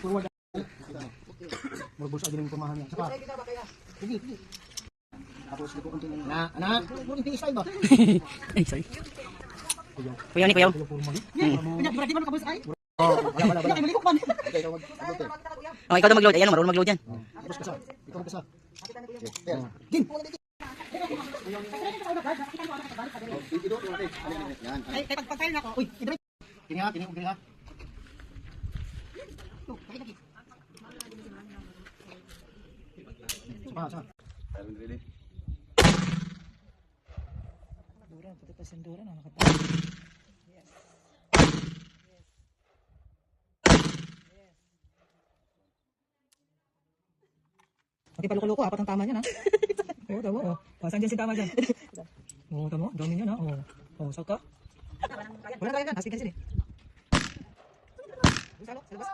Forward. Murbusa din yung pumahan niya. Saka. Sige. Tapos ito konti na. Anak, murang tiis ba? Ay, sorry. Kuya ni, kuya. Berarti man kabus ay? Wala. Oh, ikaw daw mag-load. Ayan, marunong mag-load yan. Tapos kasa. Ikaw kasa. Gin. Ay, pag-file na ako. Uy, kini ha. Sa. Dura, pati pa sendura na nakatawa. Yes. Pati paluko-luko, apat ang tama niyan ha. Oo, tama. Oh. Pasan dyan si tama dyan. Oo, tama. Dami niyan ha. Oo, saka. Wala kaya dyan. Hastikan sila eh. Salo, sa labas.